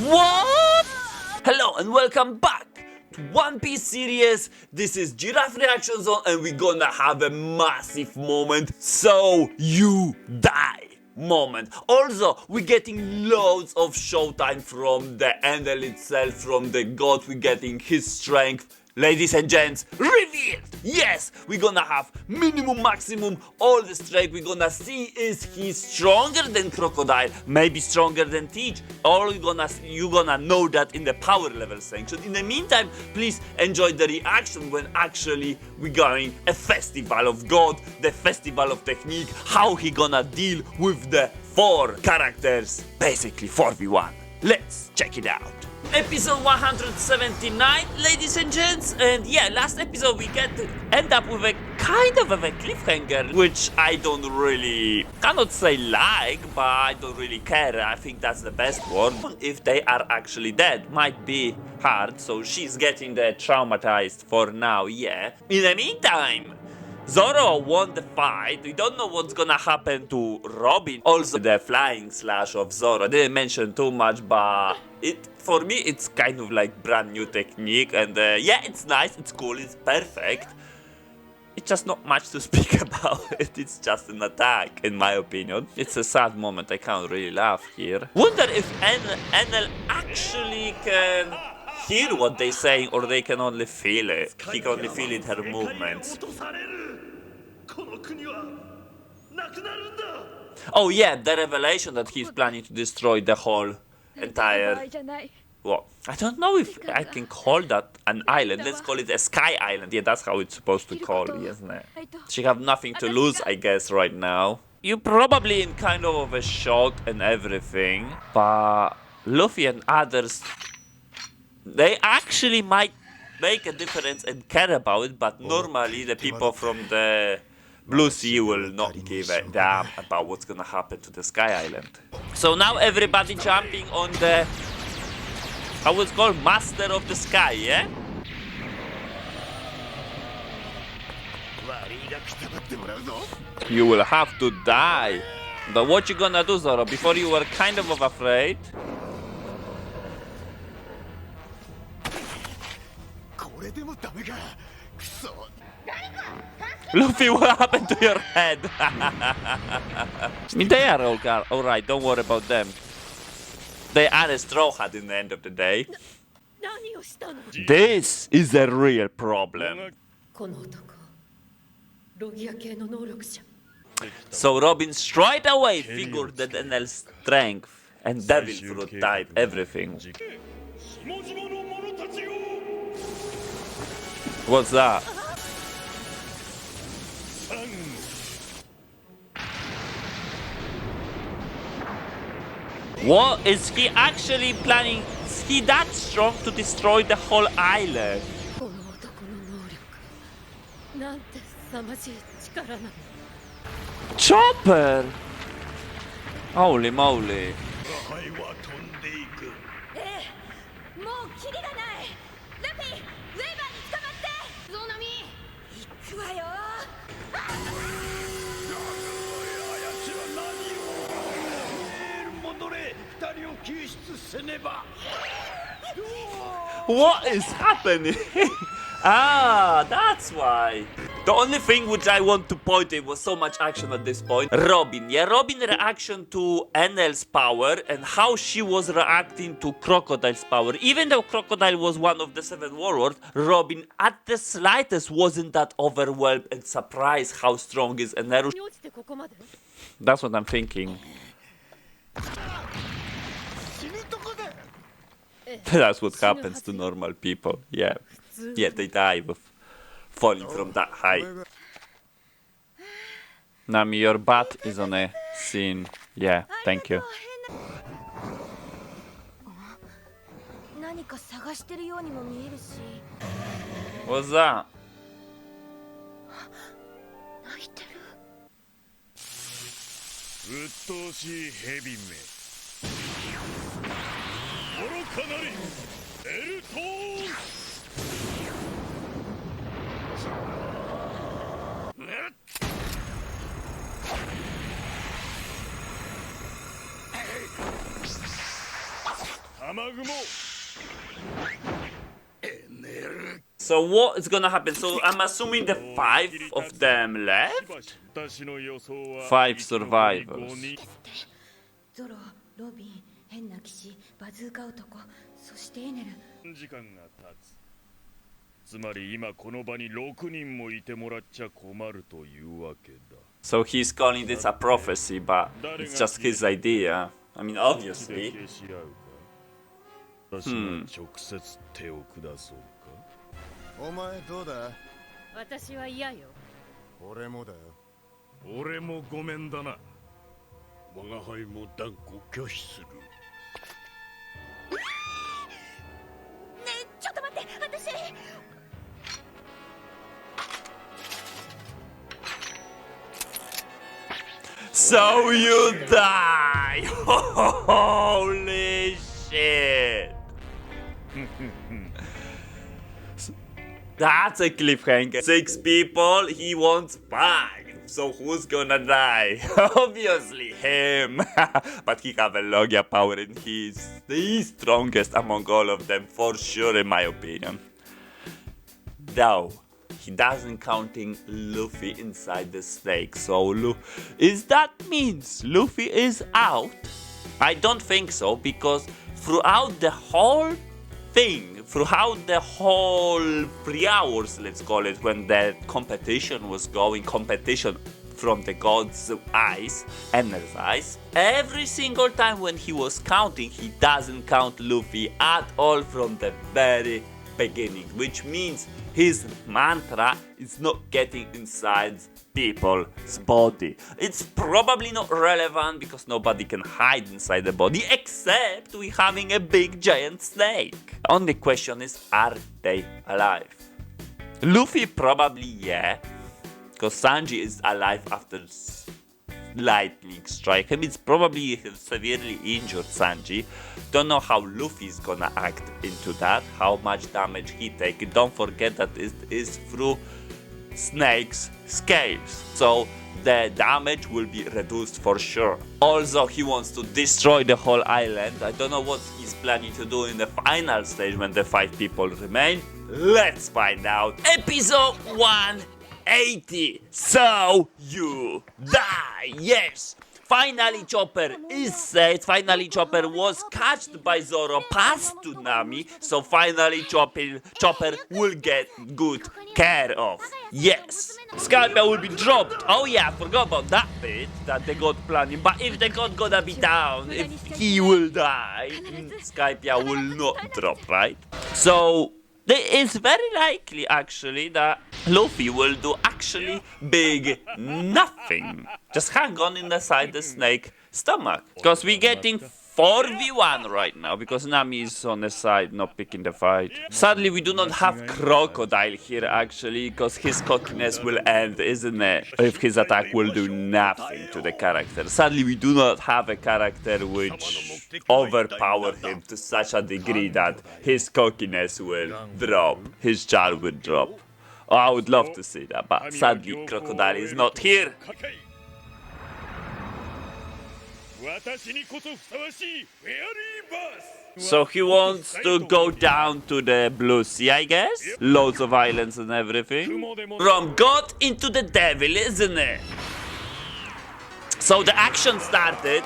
What? Hello and welcome back to One Piece series. This is Giraffe Reaction Zone and we're gonna have a massive moment. So you die moment. Also, we're getting loads of showtime from the Enel itself, from the god. We're getting his strength. Ladies and gents, revealed! Yes, we're gonna have minimum, maximum, all the strength. We're gonna see is he stronger than Crocodile, maybe stronger than Teach. Or you're gonna know that in the power level section. In the meantime, please enjoy the reaction when actually we're going a festival of God, the festival of technique, how he gonna deal with the 4 characters, basically 4v1. Let's check it out. Episode 179, ladies and gents, and yeah, last episode we end up with a kind of a cliffhanger, which I cannot say like, but I don't really care. I think that's the best word. If they are actually dead, might be hard, so she's getting the traumatized for now, yeah. In the meantime, Zoro won the fight. We don't know what's gonna happen to Robin. Also, the flying slash of Zoro. I didn't mention too much, but for me, it's kind of like brand new technique. And yeah, it's nice, it's cool, it's perfect. It's just not much to speak about it. It's just an attack, in my opinion. It's a sad moment. I can't really laugh here. Wonder if Enel actually can hear what they're saying, or they can only feel it. He can only feel it, her movements. Oh yeah, the revelation that he's planning to destroy the whole entire... Well, I don't know if I can call that an island. Let's call it a sky island. Yeah, that's how it's supposed to call, isn't it? She have nothing to lose, I guess, right now. You're probably in kind of a shock and everything, but Luffy and others, they actually might make a difference and care about it, but normally the people from the Blue Sea will not give a damn about what's gonna happen to the Sky Island. So now everybody jumping on the, how it's called, Master of the Sky, yeah? You will have to die. But what you gonna do, Zoro? Before you were kind of afraid. Luffy, what happened to your head? I mean, they are all right, don't worry about them. They are a straw hat in the end of the day. This is a real problem. So Robin straight away figured that Enel's strength and devil fruit type everything. What's that? What is he actually planning? Is he that strong to destroy the whole island? Chopper! Holy moly. What is happening? Ah, that's why. The only thing which I want to point at was so much action at this point. Robin, yeah, Robin reaction to Enel's power and how she was reacting to Crocodile's power. Even though Crocodile was one of the 7 warlords, Robin at the slightest wasn't that overwhelmed and surprised how strong is Enel. That's what I'm thinking. That's what happens to normal people, yeah. Yeah, they die with falling from that high. Nami, your butt is on a scene. Yeah, thank you. What's that? So what is gonna happen? So I'm assuming the 5 of them left? 5 survivors. ゾロ、ロビン、変な騎士、バズーカ男、そしてエネル。時間が経つ。つまり今この場に6人もいてもらっちゃ困るというわけだ。 So he's calling this a prophecy, but it's just his idea. I mean, obviously. 私が直接手を下そうか。お前どうだ？私は嫌よ。俺もだよ。俺もごめんだな。我が輩も断固拒否する。ねえ、ちょっと待って、私。So you die! Holy shit! That's a cliffhanger. 6 people, he wants 5. So who's gonna die? Obviously him. But he have a logia power and he's the strongest among all of them for sure in my opinion. Though he doesn't counting Luffy inside the snake. So is that means Luffy is out? I don't think so, because throughout the whole thing, throughout the whole 3 hours, let's call it, when the competition was going, competition from the god's eyes, Enel's eyes, every single time when he was counting, he doesn't count Luffy at all from the very beginning, which means his mantra is not getting inside people's body. It's probably not relevant because nobody can hide inside the body except we having a big giant snake. Only question is, are they alive? Luffy probably yeah, because Sanji is alive after lightning strike him. It's probably severely injured Sanji. Don't know how Luffy is gonna act into that, how much damage he take. Don't forget that it is through snake's scales, so the damage will be reduced for sure. Also, he wants to destroy the whole island. I don't know what he's planning to do in the final stage when the 5 people remain. Let's find out. Episode 180. So you die. Yes. Finally, Chopper is saved. Finally, Chopper was catched by Zoro past to Nami. So finally, Chopper will get good care of. Yes. Skypia will be dropped. Oh yeah, I forgot about that bit that the god planning. But if the god gonna be down, if he will die, Skypia will not drop, right? So it's very likely actually that Luffy will do actually big nothing. Just hang on inside the snake stomach. Because we're getting 4v1 right now because Nami is on the side not picking the fight. Sadly we do not have Crocodile here actually because his cockiness will end, isn't it? If his attack will do nothing to the character. Sadly we do not have a character which overpower him to such a degree that his cockiness will drop, his char will drop. Oh, I would love to see that, but sadly Crocodile is not here. So he wants to go down to the Blue Sea, I guess? Loads of islands and everything. From God into the devil, isn't it? So the action started.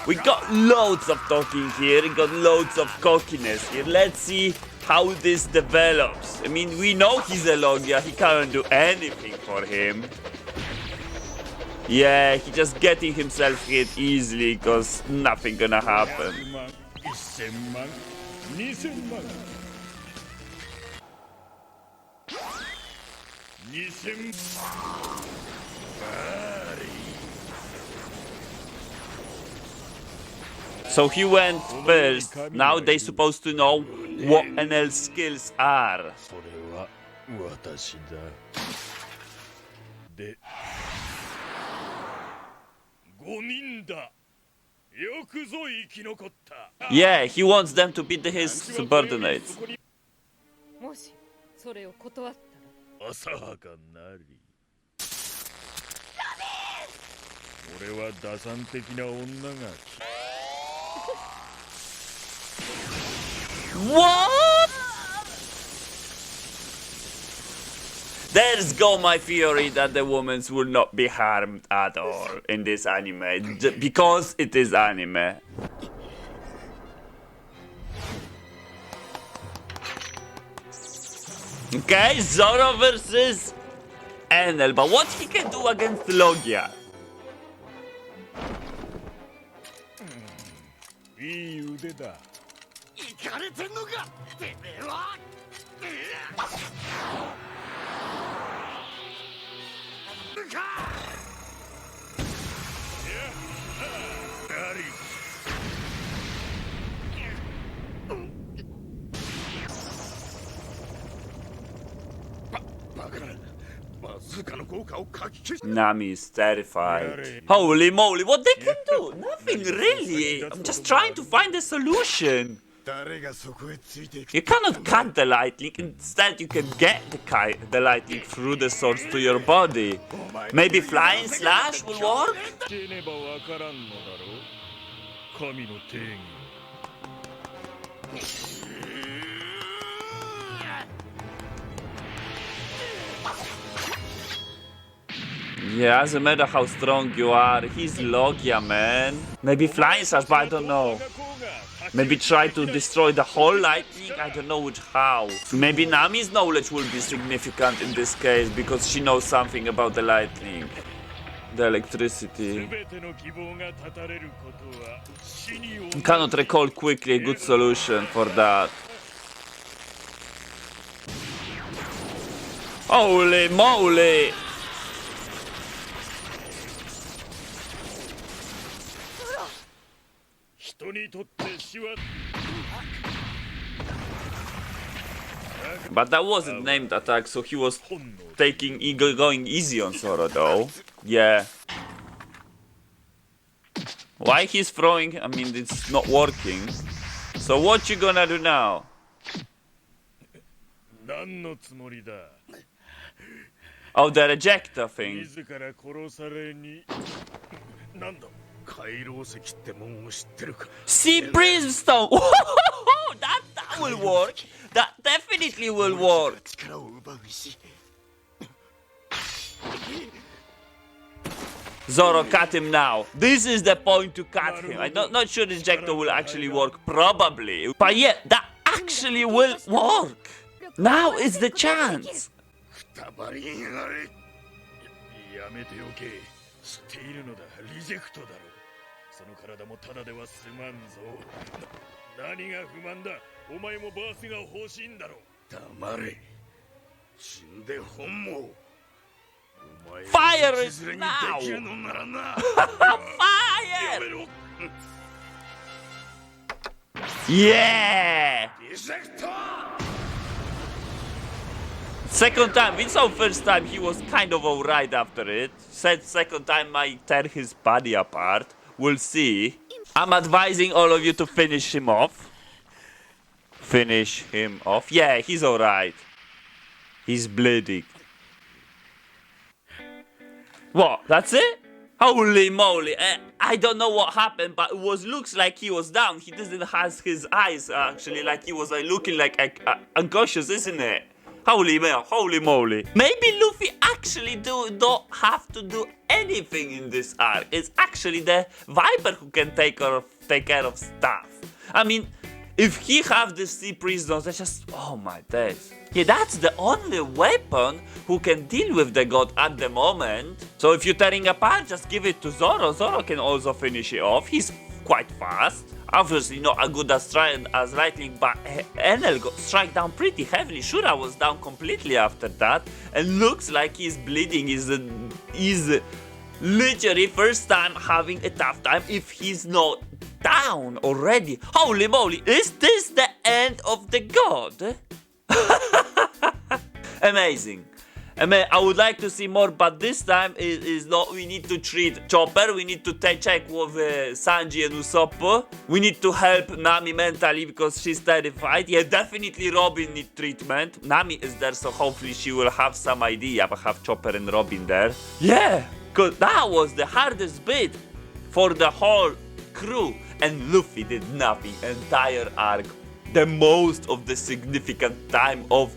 We got loads of talking here, we got loads of cockiness here. Let's see how this develops. I mean, we know he's a Logia, he can't do anything for him. Yeah, he just getting himself hit easily because nothing gonna happen. So he went first. Now they supposed to know what Enel's skills are. Yeah, he wants them to beat his subordinates. もしそれを断ったら。浅はかなり。俺は打算的な女が。What? There's go my theory that the women will not be harmed at all in this anime, because it is anime. Okay, Zoro versus Enel, but what he can do against Logia? いい腕だ。イかれてんのかてめえは。Nami is terrified. Holy moly, what they can do? Nothing really. I'm just trying to find a solution. You cannot cut the lightning. Instead, you can get the lightning through the swords to your body. Maybe flying slash will work? Yeah, doesn't matter how strong you are. He's Logia, man. Maybe flying slash, but I don't know. Maybe try to destroy the whole lightning. I don't know how. Maybe Nami's knowledge will be significant in this case because she knows something about the lightning. The electricity. I cannot recall quickly a good solution for that. Holy moly! But that wasn't named attack, so he was going easy on Zoro though. Yeah. Why he's throwing? I mean, it's not working. So what you gonna do now? Oh, the rejector thing. Sea brimstone! that will work! That definitely will work! Zoro, cut him now. This is the point to cut him. I'm not sure the rejector will actually work, probably. But yeah, that actually will work! Now is the chance! Fire is now! Fire! Yeah! Second time, we saw first time he was kind of alright after it. Said second time might tear his body apart. We'll see. I'm advising all of you to finish him off. Finish him off. Yeah, he's alright. He's bleeding. What? That's it? Holy moly. I don't know what happened, but it looks like he was down. He doesn't have his eyes actually, like he was looking like unconscious, isn't it? Holy moly. Maybe Luffy actually don't have to do anything in this arc. It's actually the Viper who can take care of stuff. I mean, if he have the sea prisoners, that's just, oh my days. Yeah, that's the only weapon who can deal with the god at the moment. So if you're tearing apart, just give it to Zoro. Zoro can also finish it off. He's quite fast. Obviously not as good as lightning, but Enel got struck down pretty heavily. Shura was down completely after that, and looks like he's bleeding. He's literally first time having a tough time if he's not down already. Holy moly, is this the end of the god? Amazing. I would like to see more, but this time is not. We need to treat Chopper. We need to check with Sanji and Usopp. We need to help Nami mentally because she's terrified. Yeah, definitely Robin need treatment. Nami is there, so hopefully she will have some idea. But have Chopper and Robin there. Yeah, cause that was the hardest bit for the whole crew, and Luffy did nothing. Entire arc the most of the significant time of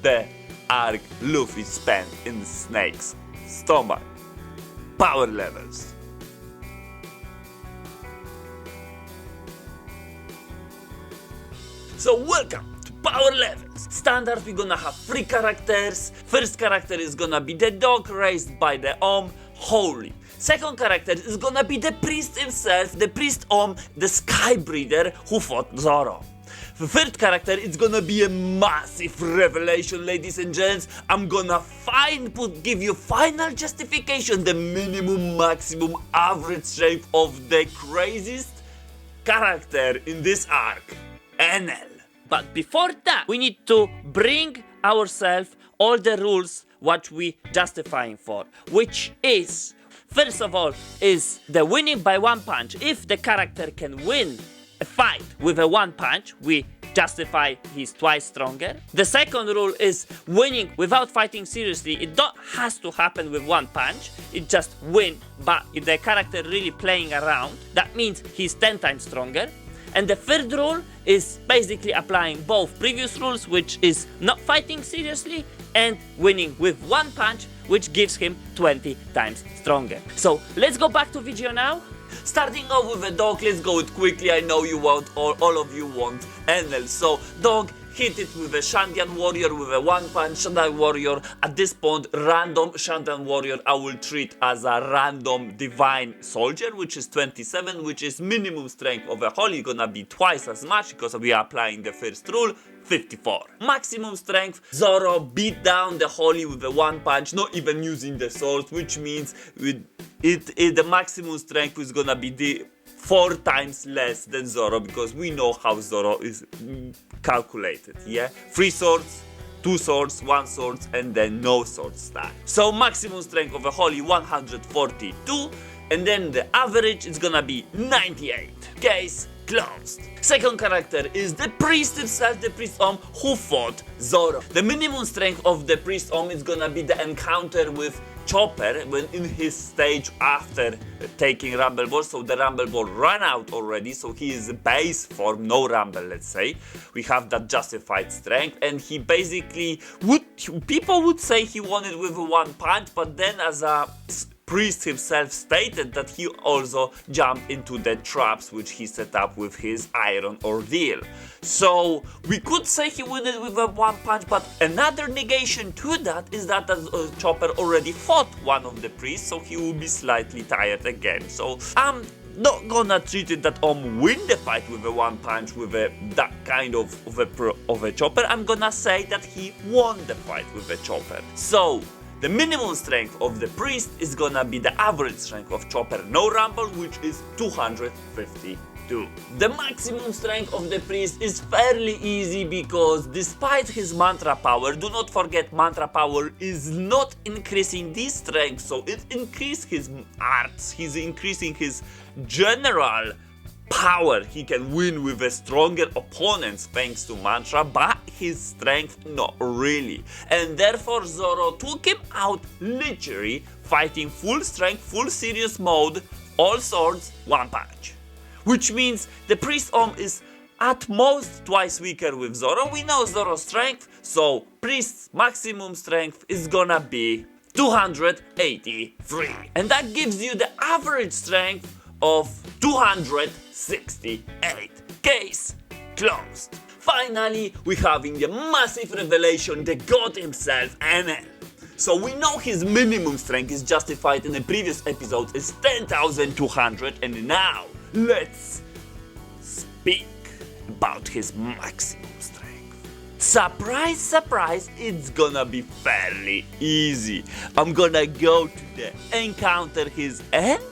the arc Luffy spent in the snake's stomach. Power levels. So welcome to power levels. Standard, we're gonna have 3 characters. First character is gonna be the dog raised by the Holy. Second character is gonna be the priest himself, the priest the sky breeder who fought Zoro. The third character is gonna be a massive revelation, ladies and gents. I'm gonna give you final justification, the minimum, maximum, average strength of the craziest character in this arc, Enel. But before that, we need to bring ourselves all the rules what we justifying for, which is, first of all, is the winning by 1 punch. If the character can win a fight with a 1 punch, we justify he's twice stronger. The second rule is winning without fighting seriously. It don't has to happen with 1 punch. It just win, but if the character really playing around, that means he's 10 times stronger. And the third rule is basically applying both previous rules, which is not fighting seriously and winning with 1 punch, which gives him 20 times stronger. So let's go back to video now. Starting off with a dog, let's go it quickly. I know you want, all of you want Enel. So dog, hit it with a Shandian warrior with a 1 punch. Shandian warrior, at this point, random Shandian warrior I will treat as a random divine soldier, which is 27, which is minimum strength of a holy, gonna be twice as much because we are applying the first rule. 54. Maximum strength, Zoro beat down the holy with a 1 punch, not even using the sword, which means the maximum strength is gonna be 4 times less than Zoro, because we know how Zoro is calculated, yeah? 3 swords, 2 swords, 1 sword, and then no sword stack. So maximum strength of a holy 142, and then the average is gonna be 98. Case closed. Second character is the priest himself, the priest who fought Zoro. The minimum strength of the priest is gonna be the encounter with Chopper when in his stage after taking Rumble Ball. So the Rumble Ball ran out already, so he is base form, no Rumble, let's say. We have that justified strength, and he basically people would say he won it with a 1 punch, but then as a priest himself stated that he also jumped into the traps which he set up with his iron ordeal. So we could say he won it with a 1 punch, but another negation to that is that Chopper already fought one of the priests, so he will be slightly tired again. So I'm not gonna treat it that win the fight with a 1 punch with that kind of a Chopper. I'm gonna say that he won the fight with a Chopper. So the minimum strength of the priest is gonna be the average strength of Chopper no Rumble, which is 252. The maximum strength of the priest is fairly easy because despite his mantra power, do not forget mantra power is not increasing this strength, so it increases his arts, he's increasing his general power. He can win with a stronger opponents thanks to mantra, but his strength not really. And therefore Zoro took him out literally fighting full strength, full serious mode, all swords, 1 punch. Which means the priest is at most twice weaker with Zoro. We know Zoro's strength, so priest's maximum strength is gonna be 283. And that gives you the average strength of 268. Case closed. Finally, we're having the massive revelation, the god himself, Enel. So we know his minimum strength is justified in the previous episode is 10,200, and now let's speak about his maximum strength. Surprise, surprise, it's gonna be fairly easy. I'm gonna go to the encounter his end.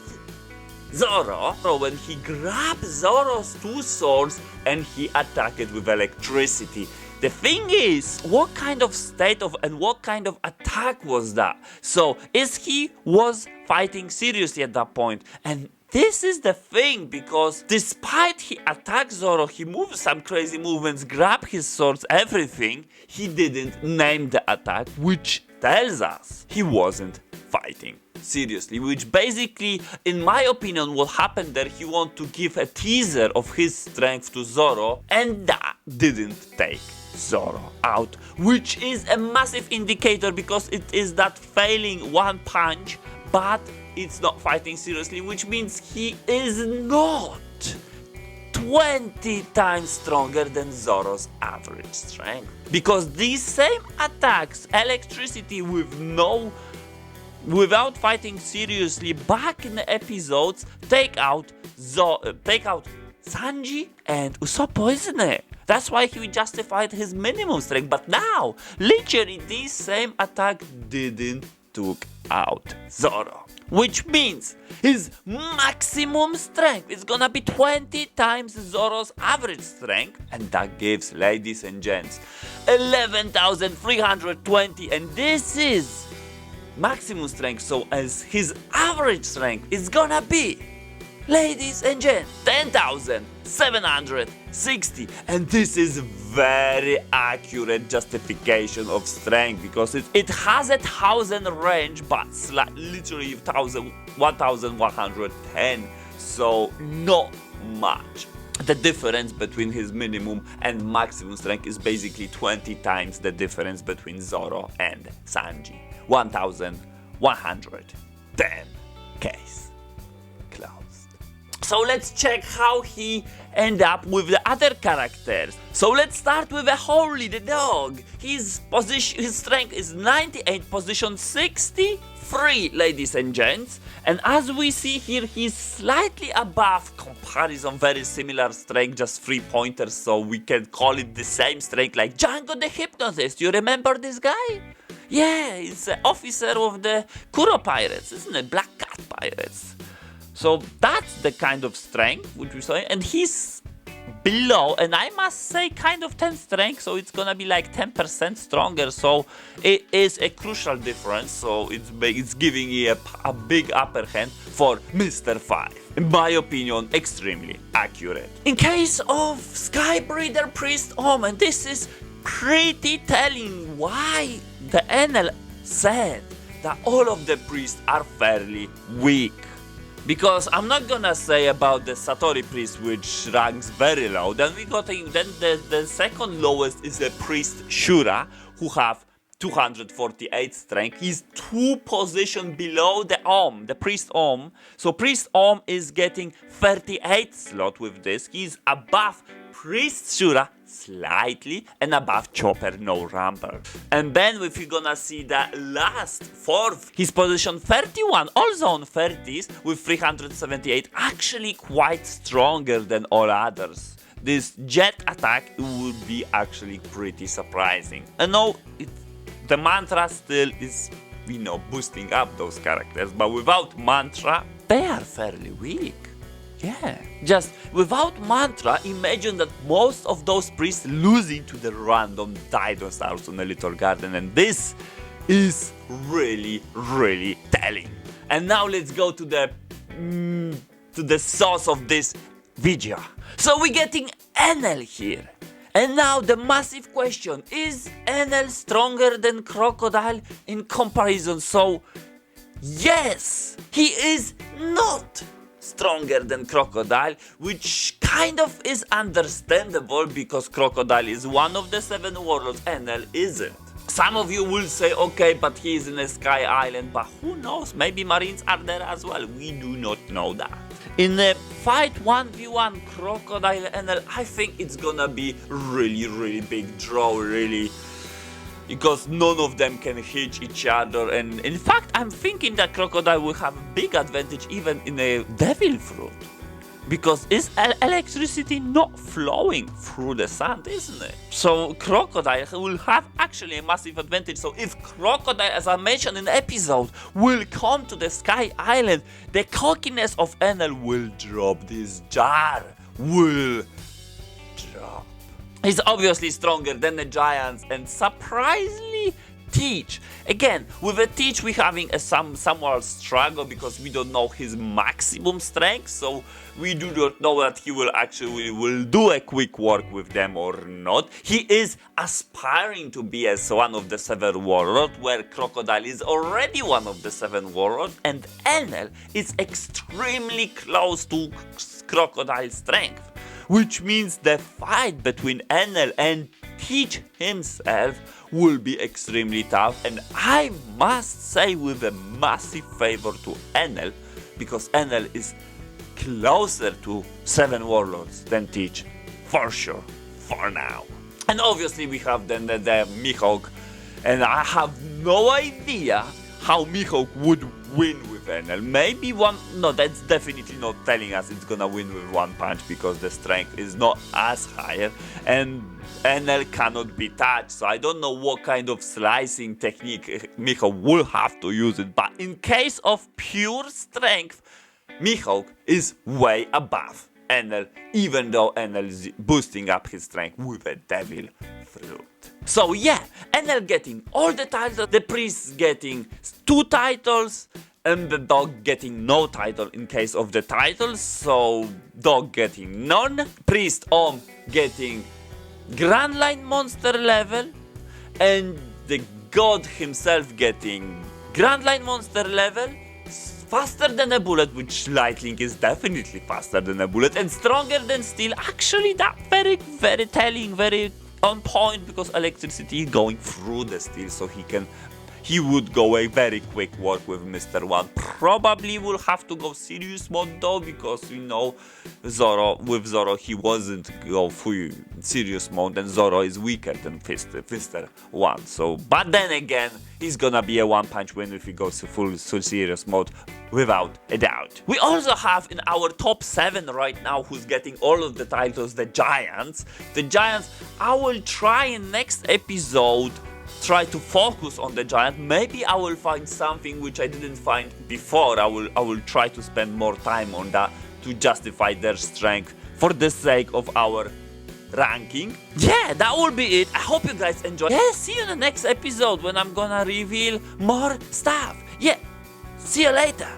Zoro, when he grabbed Zoro's 2 swords and he attacked it with electricity. The thing is, what kind of state of and what kind of attack was that? So, he was fighting seriously at that point, and this is the thing, because despite he attacked Zoro, he moved some crazy movements, grabbed his swords, everything, he didn't name the attack, which tells us he wasn't fighting seriously, which basically, in my opinion, what happened there, he wanted to give a teaser of his strength to Zoro, and that didn't take Zoro out, which is a massive indicator because it is that failing one punch, but it's not fighting seriously, which means he is not 20 times stronger than Zoro's average strength. Because these same attacks, electricity without fighting seriously back in the episodes, take out Sanji and Usopp, isn't it? That's why he justified his minimum strength. But now, literally, this same attack didn't took out Zoro. Which means his maximum strength is gonna be 20 times Zoro's average strength. And that gives, ladies and gents, 11,320. And this is maximum strength. So as his average strength is gonna be, ladies and gents, 10,760. And this is very accurate justification of strength because it has a 1,000 range, but literally 1,110. So not much. The difference between his minimum and maximum strength is basically 20 times the difference between Zoro and Sanji. 1,110. Case closed. So let's check how he end up with the other characters. So let's start with the Holy, the dog. His strength is 98, position 63, ladies and gents. And as we see here, he's slightly above comparison, very similar strength, just 3 pointers. So we can call it the same strength like Django the Hypnotist. You remember this guy? Yeah, he's an officer of the Kuro Pirates, isn't it? Black Cat Pirates. So that's the kind of strength which we saw, and he's below, and I must say kind of 10 strength, so it's gonna be like 10% stronger, so it is a crucial difference, so it's giving you a big upper hand for Mr. 5. In my opinion, extremely accurate. In case of Skybreather Priest Omen, this is pretty telling why the Enel said that all of the priests are fairly weak. Because I'm not gonna say about the Satori priest, which ranks very low. Then the second lowest is the priest Shura, who have 248 strength. He's 2 positions below the Om, the priest Om. So priest Om is getting 38 slot with this. He's above priest Shura slightly and above Chopper No Rumble. And then if you're gonna see the last 4th, his position 31, also on 30s with 378, actually quite stronger than all others. This jet attack would be actually pretty surprising. I know the mantra still is, boosting up those characters, but without mantra, they are fairly weak. Yeah, just without mantra, imagine that most of those priests losing to the random dinosaurs on a little garden, and this is really, really telling. And now let's go to the source of this video. So we're getting Enel here. And now the massive question, is Enel stronger than Crocodile in comparison? So yes, he is not stronger than Crocodile, which kind of is understandable because Crocodile is one of the 7 warlords, Enel isn't. Some of you will say, okay, but he is in a Sky Island, but who knows, maybe Marines are there as well, we do not know that. In a fight 1v1 Crocodile Enel, I think it's gonna be really, really big draw, really, because none of them can hit each other, and in fact I'm thinking that Crocodile will have a big advantage even in a Devil Fruit, because is electricity not flowing through the sand, isn't it? So Crocodile will have actually a massive advantage. So if Crocodile, as I mentioned in the episode, will come to the Sky Island, the cockiness of Enel will drop, this jar will drop. He's obviously stronger than the giants and surprisingly Teach. Again, with a Teach we're having a somewhat struggle because we don't know his maximum strength, so we do not know that he will actually do a quick work with them or not. He is aspiring to be as one of the 7 warlords, where Crocodile is already one of the 7 warlords, and Enel is extremely close to Crocodile's strength, which means the fight between Enel and Teach himself will be extremely tough, and I must say with a massive favor to Enel, because Enel is closer to 7 warlords than Teach, for sure, for now. And obviously we have then the Mihawk, and I have no idea how Mihawk would win with Enel. Maybe that's definitely not telling us it's gonna win with one punch, because the strength is not as higher, and Enel cannot be touched, so I don't know what kind of slicing technique Mihawk will have to use it, but in case of pure strength, Mihawk is way above Enel, even though Enel is boosting up his strength with a devil fruit. So yeah, Enel getting all the titles, the priest getting 2 titles, and the dog getting no title in case of the titles, so dog getting none, priest getting Grand Line monster level, and the god himself getting Grand Line monster level, faster than a bullet, which Lightning is definitely faster than a bullet, and stronger than steel. Actually, that very, very telling, very on point, because electricity is going through the steel, so he would go a very quick work with Mr. 1. Probably will have to go serious mode though, because with Zoro he wasn't go full serious mode, and Zoro is weaker than Mr. 1. So, but then again, he's gonna be a one-punch win if he goes to full serious mode, without a doubt. We also have in our top 7 right now who's getting all of the titles, the Giants. The Giants, I will try in next episode try to focus on the Giant. Maybe I will find something which I didn't find before. I will try to spend more time on that to justify their strength for the sake of our ranking. Yeah, that will be it. I hope you guys enjoyed. Yeah, see you in the next episode when I'm gonna reveal more stuff. Yeah, see you later.